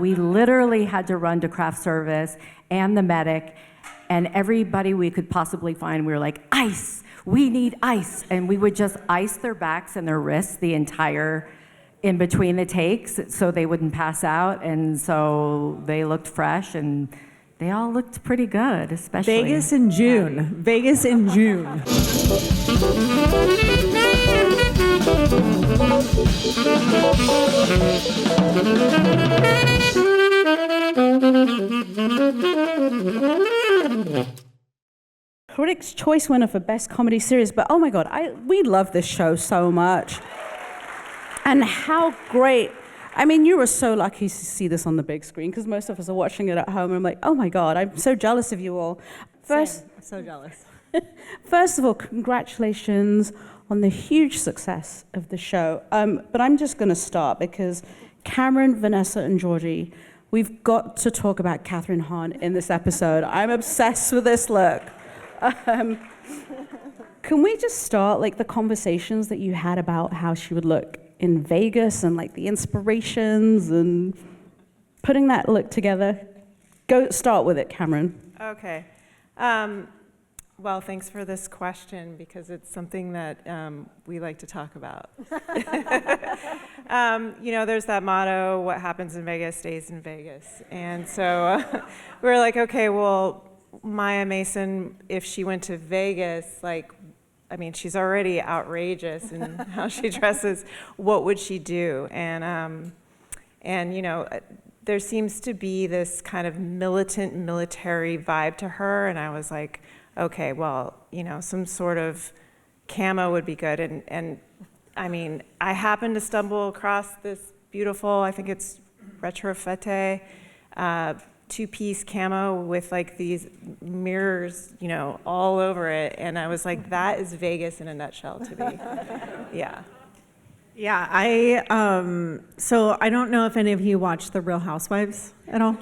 we literally had to run to craft service and the medic, and everybody we could possibly find, we were like, ice, we need ice. And we would just ice their backs and their wrists the entire in between the takes so they wouldn't pass out. And so they looked fresh and they all looked pretty good, especially. Vegas in June. Vegas in June. Critics' Choice winner for Best Comedy Series, but oh my God, we love this show so much. And how great. I mean, you were so lucky to see this on the big screen because most of us are watching it at home and I'm like, oh my God, I'm so jealous of you all. So jealous. First of all, congratulations on the huge success of the show. But I'm just gonna start because Cameron, Vanessa, and Georgie, we've got to talk about Kathryn Hahn in this episode. I'm obsessed with this look. Can we just start like the conversations that you had about how she would look in Vegas and like the inspirations and putting that look together? Start with it, Cameron. Okay. Well, thanks for this question because it's something that we like to talk about. There's that motto, what happens in Vegas stays in Vegas. And so we were like, okay, well, Maya Mason, if she went to Vegas, she's already outrageous in how she dresses. What would she do? And there seems to be this kind of militant military vibe to her. And I was like, okay, well, some sort of camo would be good. And I happened to stumble across this beautiful, I think it's retrofete, two-piece camo with like these mirrors, all over it. And I was like, that is Vegas in a nutshell to me. Yeah. Yeah, so I don't know if any of you watched The Real Housewives at all.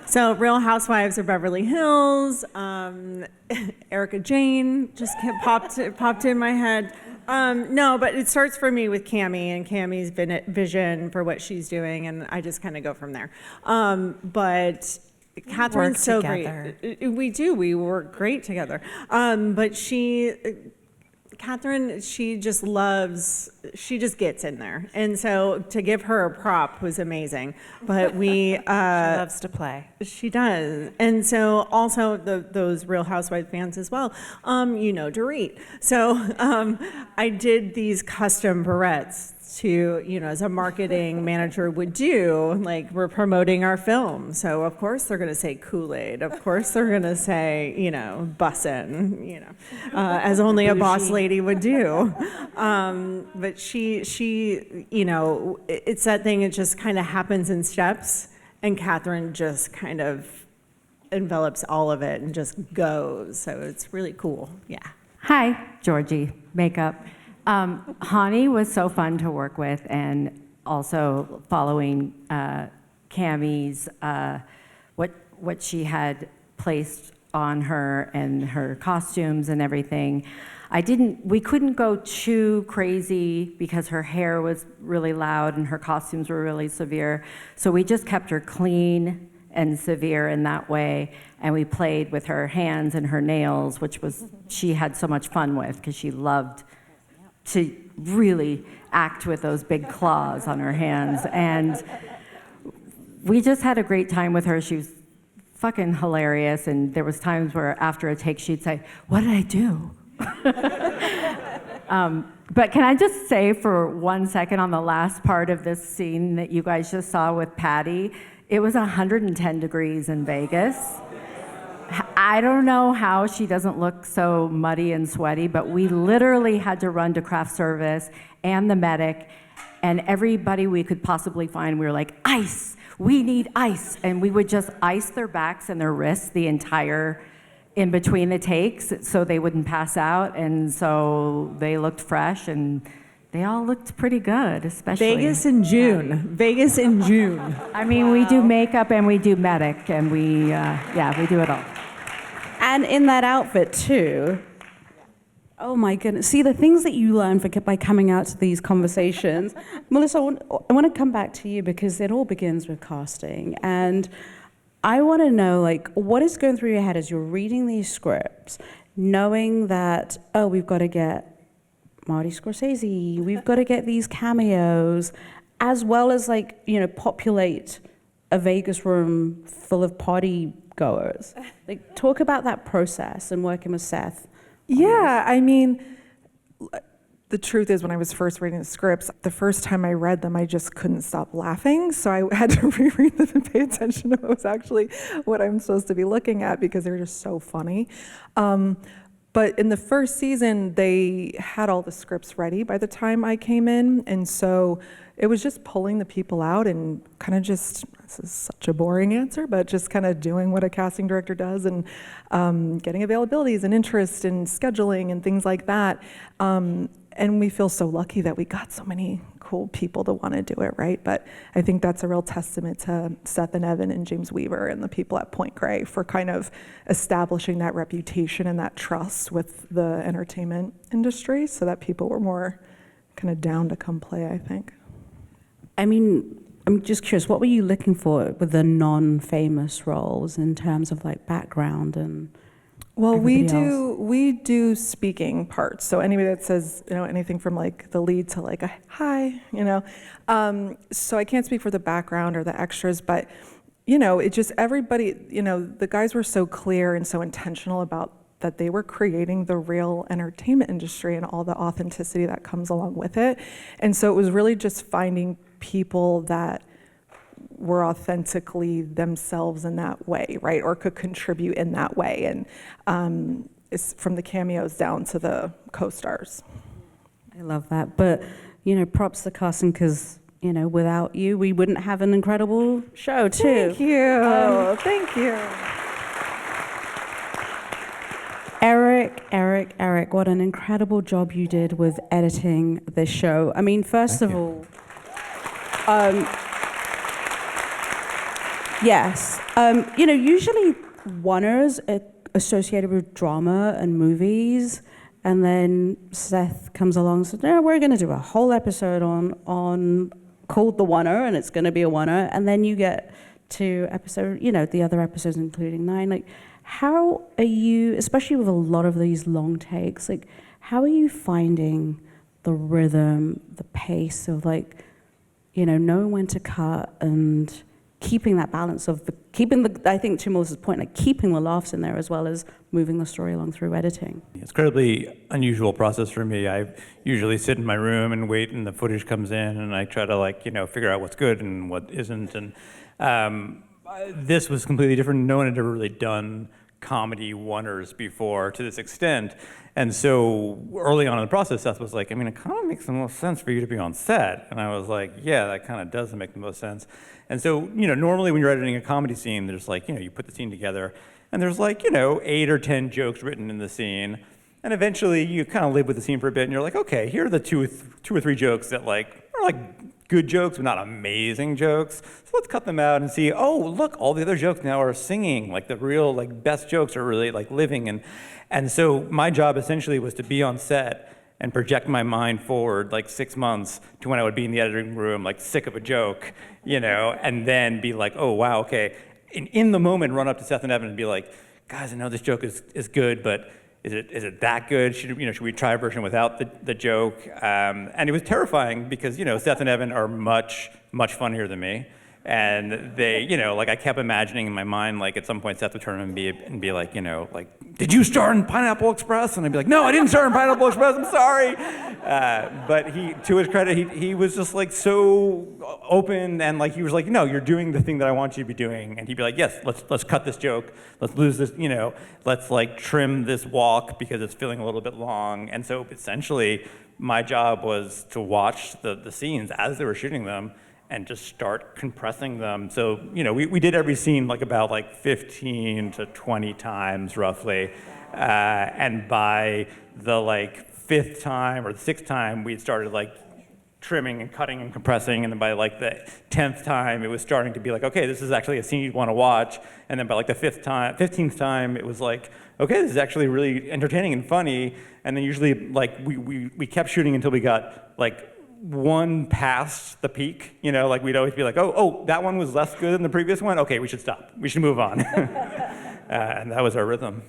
So Real Housewives of Beverly Hills, Erica Jane just popped in my head. No, but it starts for me with Cammie and Cammie's vision for what she's doing, and I just kind of go from there. But Kathryn's so great. We do. We work great together. But Kathryn, she just gets in there. And so to give her a prop was amazing. But she loves to play. She does. And so also those Real Housewives fans as well, Dorit. So I did these custom barrettes to, as a marketing manager would do, like we're promoting our film. So of course they're gonna say Kool-Aid. Of course they're gonna say, bussin', as only a boss lady would do. But she, it's that thing, it just kind of happens in steps, and Kathryn just kind of envelops all of it and just goes. So it's really cool, yeah. Hi, Georgie, makeup. Hani was so fun to work with, and also following Cammie's, what she had placed on her and her costumes and everything. We couldn't go too crazy because her hair was really loud and her costumes were really severe. So we just kept her clean and severe in that way. And we played with her hands and her nails, which she had so much fun with because she loved to really act with those big claws on her hands. And we just had a great time with her. She was fucking hilarious. And there was times where after a take, she'd say, "What did I do?" But can I just say for 1 second on the last part of this scene that you guys just saw with Patty, it was 110 degrees in Vegas. I don't know how she doesn't look so muddy and sweaty, but we literally had to run to craft service and the medic, and everybody we could possibly find, we were like, ice, we need ice. And we would just ice their backs and their wrists the entire in between the takes so they wouldn't pass out. And so they looked fresh and they all looked pretty good, especially. Vegas in June. Vegas in June. I mean, we do makeup and we do medic and we do it all. And in that outfit too, Oh my goodness. See, the things that you learn by coming out to these conversations. Melissa, I want to come back to you because it all begins with casting. And I want to know, like, what is going through your head as you're reading these scripts, knowing that, oh, we've got to get Marty Scorsese, we've got to get these cameos, as well as, like, you know, populate a Vegas room full of party goers. Like, talk about that process and working with Seth. Yeah, I mean, the truth is when I was first reading the scripts, the first time I read them, I just couldn't stop laughing. So I had to reread them and pay attention to what was actually what I'm supposed to be looking at because they're just so funny. But in the first season, they had all the scripts ready by the time I came in. And so it was just pulling the people out and kind of just, this is such a boring answer, but just kind of doing what a casting director does and getting availabilities and interest and scheduling and things like that. And we feel so lucky that we got so many cool people to want to do it, right? But I think that's a real testament to Seth and Evan and James Weaver and the people at Point Grey for kind of establishing that reputation and that trust with the entertainment industry so that people were more kind of down to come play, I think. I mean, I'm just curious, what were you looking for with the non-famous roles in terms of like background and Well, everybody we do speaking parts. So anybody that says, you know, anything from like the lead to like a hi, you know. So I can't speak for the background or the extras, but you know, it just everybody, you know, the guys were so clear and so intentional about that they were creating the real entertainment industry and all the authenticity that comes along with it. And so it was really just finding people that were authentically themselves in that way, right? Or could contribute in that way. And it's from the cameos down to the co-stars. I love that. But, you know, props to casting because, you know, without you, we wouldn't have an incredible show too. Thank you. Thank you. Eric, what an incredible job you did with editing this show. I mean, first of all, yes, you know, usually oneers are associated with drama and movies, and then Seth comes along and says, no, we're going to do a whole episode on called The Oneer, and it's going to be a oneer, and then you get to episode, you know, the other episodes, including 9, like, how are you, especially with a lot of these long takes, like, how are you finding the rhythm, the pace of, like, you know, knowing when to cut and keeping that balance of I think to Melissa's point, like keeping the laughs in there as well as moving the story along through editing? It's an incredibly unusual process for me. I usually sit in my room and wait, and the footage comes in, and I try to, like, you know, figure out what's good and what isn't. And this was completely different. No one had ever really done comedy oneers before to this extent. And so early on in the process, Seth was like, I mean, it kind of makes the most sense for you to be on set. And I was like, yeah, that kind of does make the most sense. And so, you know, normally when you're editing a comedy scene, there's like, you know, you put the scene together, and there's like, you know, 8 or 10 jokes written in the scene. And eventually you kind of live with the scene for a bit, and you're like, okay, here are the two or three jokes that like are like good jokes, but not amazing jokes. So let's cut them out and see, oh, look, all the other jokes now are singing. Like the real, like, best jokes are really like living. And so my job essentially was to be on set and project my mind forward like 6 months to when I would be in the editing room, like sick of a joke, you know, and then be like, oh, wow, okay. In the moment, run up to Seth and Evan and be like, guys, I know this joke is good, but is it that good? Should we try a version without the joke? And it was terrifying because, you know, Seth and Evan are much funnier than me. And they, you know, like I kept imagining in my mind, like at some point Seth would turn and be like, you know, like, did you star in Pineapple Express? And I'd be like, no, I didn't star in Pineapple Express, I'm sorry. But he, to his credit, he was just like so open, and like he was like, no, you're doing the thing that I want you to be doing. And he'd be like, yes, let's cut this joke, let's lose this, you know, let's like trim this walk because it's feeling a little bit long. And so essentially my job was to watch the scenes as they were shooting them and just start compressing them. So, you know, we did every scene like about like 15 to 20 times roughly. And by the like 5th time or the 6th time, we started like trimming and cutting and compressing, and then by like the 10th time, it was starting to be like, okay, this is actually a scene you'd want to watch, and then by like the 15th time, it was like, okay, this is actually really entertaining and funny, and then usually like we kept shooting until we got like one past the peak, you know, like we'd always be like, oh, that one was less good than the previous one, okay, we should stop, we should move on. And that was our rhythm.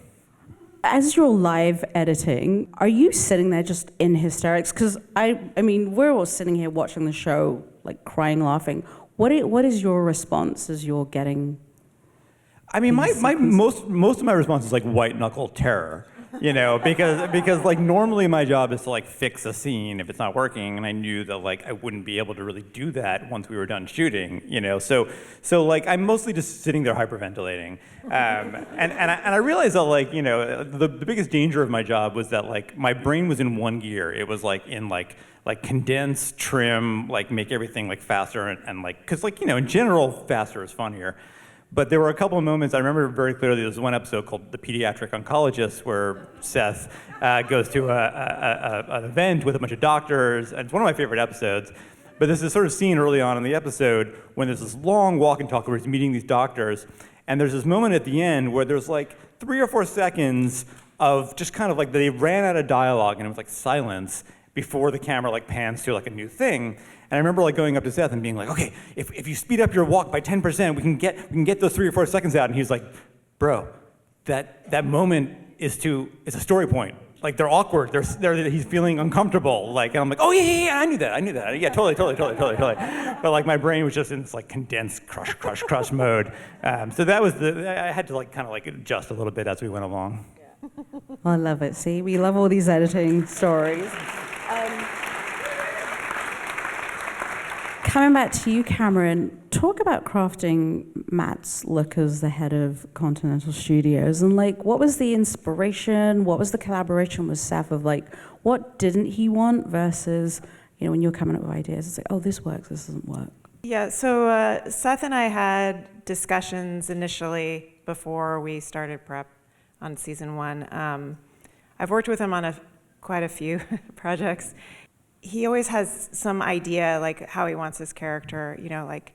As you're live editing, are you sitting there just in hysterics? Because I mean, we're all sitting here watching the show, like crying, laughing. What is your response as you're getting? I mean, my most of my response is like white knuckle terror, you know, because like normally my job is to like fix a scene if it's not working, and I knew that like I wouldn't be able to really do that once we were done shooting, you know. So like I'm mostly just sitting there hyperventilating, and I realized that like, you know, the biggest danger of my job was that like my brain was in one gear. It was like in like condense, trim, like make everything like faster and like, because like, you know, in general faster is funnier. But there were a couple of moments, I remember very clearly, there was one episode called The Pediatric Oncologist where Seth goes to an event with a bunch of doctors, and it's one of my favorite episodes. But there's this sort of scene early on in the episode when there's this long walk and talk where he's meeting these doctors, and there's this moment at the end where there's like 3 or 4 seconds of just kind of like they ran out of dialogue and it was like silence before the camera like pans to like a new thing. And I remember like going up to Seth and being like, okay, if you speed up your walk by 10%, we can get those 3 or 4 seconds out. And he's like, bro, that moment is a story point. Like they're awkward. He's feeling uncomfortable. Like, and I'm like, oh yeah, I knew that. Yeah, totally. But like my brain was just in this like condensed crush mode. So that was I had to like kind of like adjust a little bit as we went along. I love it. See, we love all these editing stories. Coming back to you, Cameron, talk about crafting Matt's look as the head of Continental Studios, and like, what was the inspiration? What was the collaboration with Seth of like, what didn't he want versus, you know, when you're coming up with ideas, it's like, oh, this works, this doesn't work. Yeah, so Seth and I had discussions initially before we started prep on season 1. I've worked with him on quite a few projects. He always has some idea, like how he wants his character, you know, like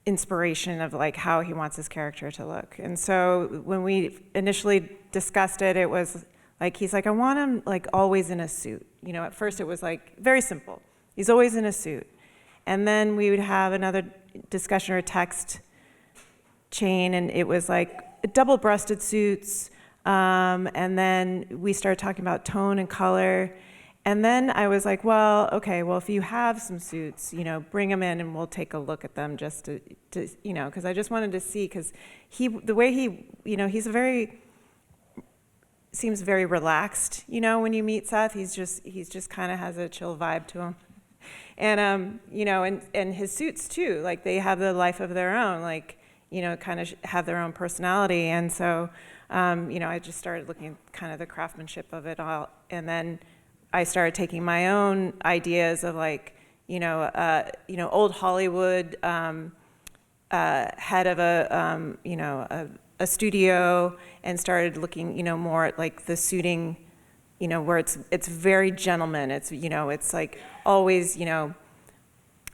inspiration of like how he wants his character to look. And so when we initially discussed it, it was like, he's like, I want him like always in a suit. You know, at first it was like very simple. He's always in a suit. And then we would have another discussion or text chain, and it was like double-breasted suits. And then we started talking about tone and color. And then I was like, well, okay, well, if you have some suits, you know, bring them in and we'll take a look at them just to you know, because I just wanted to see, because the way he, you know, seems very relaxed, you know, when you meet Seth. He's just kind of has a chill vibe to him. And, you know, and his suits too, like they have the life of their own, like, you know, kind of have their own personality. And so, you know, I just started looking at kind of the craftsmanship of it all. And then I started taking my own ideas of like, you know, old Hollywood head of a, you know, a studio, and started looking, you know, more at like the suiting, you know, where it's very gentleman. It's, you know, it's like always, you know,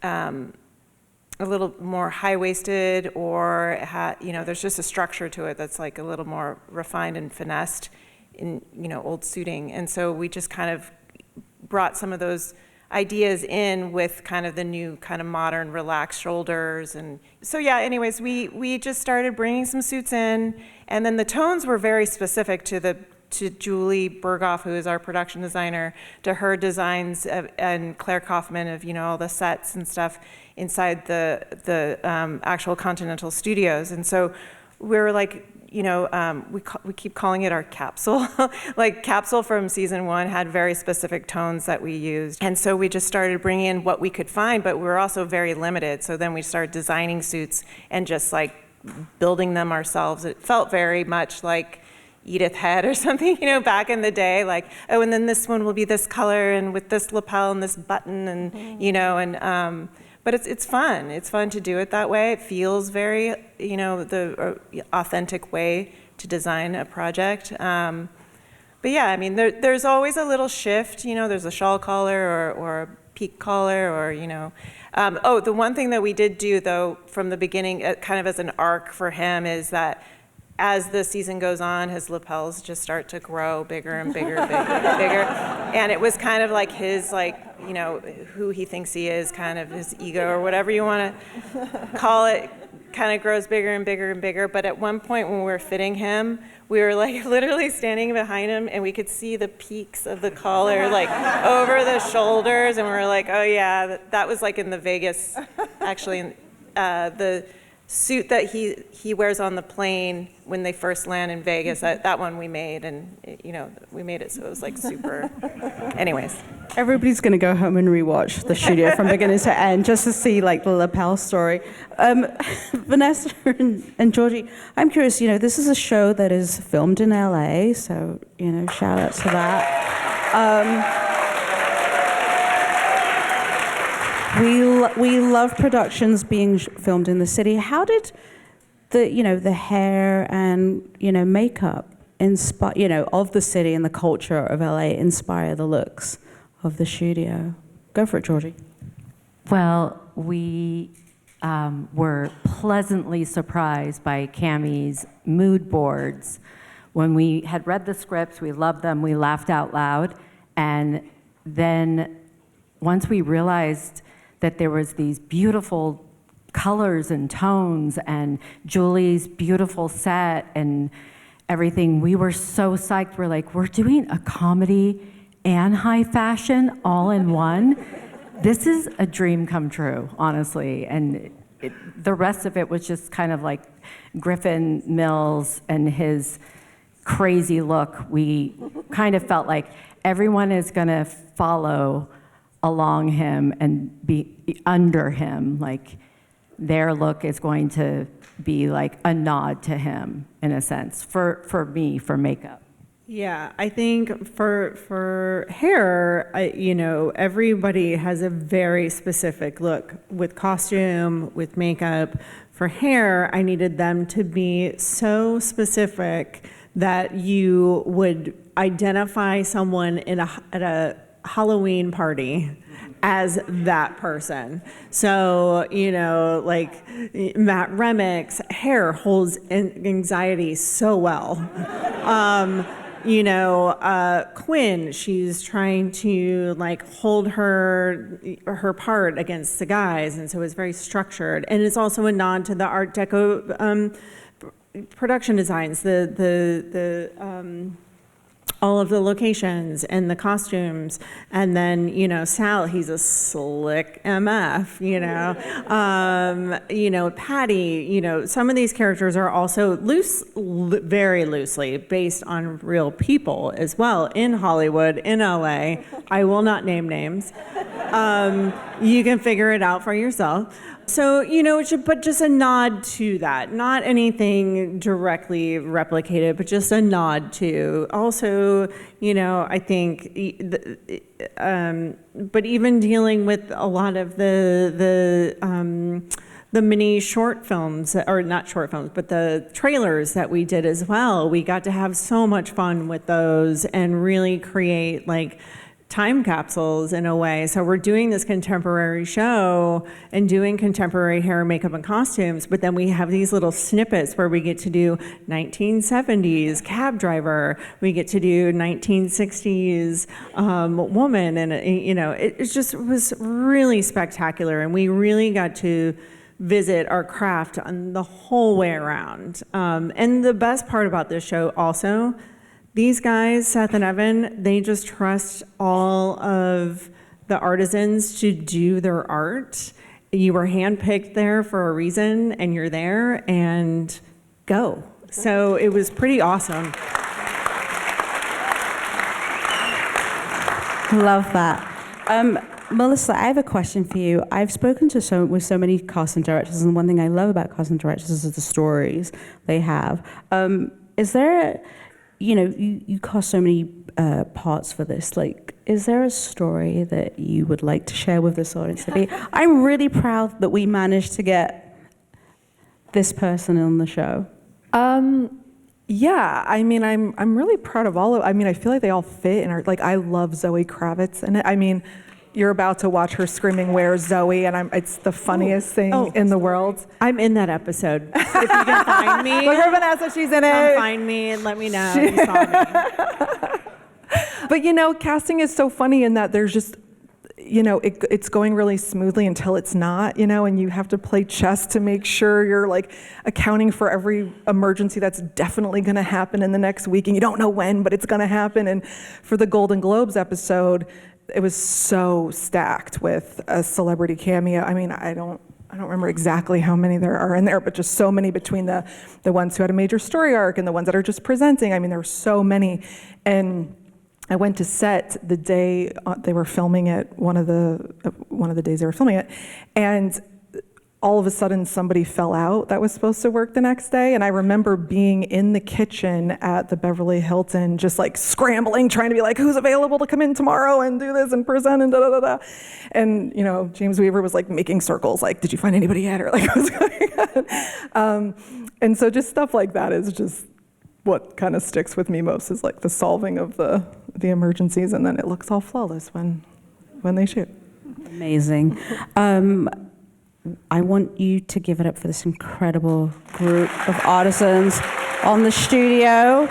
a little more high-waisted, or you know, there's just a structure to it that's like a little more refined and finessed in, you know, old suiting. And so we just kind of brought some of those ideas in with kind of the new kind of modern relaxed shoulders. And so yeah, anyways, we just started bringing some suits in, and then the tones were very specific to Julie Berghoff, who is our production designer, to her designs and Claire Kaufman of, you know, all the sets and stuff inside the actual Continental Studios. And so we were like, you know, we keep calling it our capsule. Like capsule from season 1 had very specific tones that we used. And so we just started bringing in what we could find, but we were also very limited. So then we started designing suits and just like building them ourselves. It felt very much like Edith Head or something, you know, back in the day, like, oh, and then this one will be this color and with this lapel and this button, and, you know, and, but it's fun. It's fun to do it that way. It feels very, you know, the authentic way to design a project. But yeah, I mean, there's always a little shift, you know, there's a shawl collar or peak collar or, the one thing that we did do though from the beginning, kind of as an arc for him, is that as the season goes on, his lapels just start to grow bigger and bigger, bigger and bigger. And it was kind of like his, who he thinks he is, kind of his ego or whatever you want to call it, kind of grows bigger and bigger and bigger. But at one point when we were fitting him, we were like literally standing behind him and we could see the peaks of the collar like over the shoulders. And we were like, oh yeah, that was like in the Vegas, actually, the suit that he wears on the plane when they first land in Vegas, that one we made, and we made it so it was like super. Anyways, Everybody's going to go home and rewatch the studio from beginning to end just to see like the lapel story. Vanessa and Georgie, I'm curious, this is a show that is filmed in LA, so, shout out to that. We love productions being filmed in the city. How did the hair and, makeup inspire, of the city and the culture of LA inspire the looks of the studio? Go for it, Georgie. Well, we were pleasantly surprised by Cammie's mood boards. When we had read the scripts, we loved them, we laughed out loud, and then once we realized that there was these beautiful colors and tones and Julie's beautiful set and everything, we were so psyched. We're like, we're doing a comedy and high fashion all in one. This is a dream come true, honestly. And the rest of it was just kind of like Griffin Mills and his crazy look. We kind of felt like everyone is going to follow along him and be under him. Like their look is going to be like a nod to him in a sense, for me, for makeup. Yeah, I think for hair, everybody has a very specific look with costume, with makeup. For hair, I needed them to be so specific that you would identify someone at a Halloween party as that person. So, like Matt Remick's hair holds anxiety so well. Quinn, she's trying to like hold her part against the guys, and so it's very structured. And it's also a nod to the Art Deco production designs, all of the locations and the costumes. And then, Sal, he's a slick MF, Patty, some of these characters are also very loosely based on real people as well in Hollywood, in LA. I will not name names. You can figure it out for yourself. So, but just a nod to that, not anything directly replicated, but just a nod to. Also, I think, but even dealing with a lot of the mini short films, or not short films, but the trailers that we did as well, we got to have so much fun with those and really create like time capsules in a way. So we're doing this contemporary show and doing contemporary hair, makeup, and costumes, but then we have these little snippets where we get to do 1970s cab driver, we get to do 1960s woman, and it just was really spectacular, and we really got to visit our craft on the whole way around. And the best part about this show also, these guys, Seth and Evan, they just trust all of the artisans to do their art. You were handpicked there for a reason, and you're there, and go. So it was pretty awesome. Love that. Melissa, I have a question for you. I've spoken to with so many casting directors, and one thing I love about casting directors is the stories they have. Is there, you cast so many parts for this. Like, is there a story that you would like to share with this audience? I'm really proud that we managed to get this person on the show. Yeah, I'm really proud of all of. I feel like they all fit and are like. I love Zoe Kravitz, and you're about to watch her screaming, "Where's Zoe?" And it's the funniest thing in the world. I'm in that episode. So if you can find me, Look for Vanessa, she's in come it. find me and let me know you saw me. But casting is so funny in that there's just, it's going really smoothly until it's not, and you have to play chess to make sure you're like accounting for every emergency that's definitely going to happen in the next week, and you don't know when, but it's going to happen. And for the Golden Globes episode, it was so stacked with a celebrity cameo. I mean, I don't remember exactly how many there are in there, but just so many between the ones who had a major story arc and the ones that are just presenting. I mean, there were so many. And I went to set the day they were filming it, one of the days they were filming it, and all of a sudden somebody fell out that was supposed to work the next day. And I remember being in the kitchen at the Beverly Hilton, just like scrambling, trying to be like, who's available to come in tomorrow and do this and present and da-da-da-da. And, James Weaver was like making circles, like, did you find anybody yet? Or like, what's going on? And so just stuff like that is just what kind of sticks with me most, is like the solving of the emergencies, and then it looks all flawless when they shoot. Amazing. I want you to give it up for this incredible group of artisans on the studio.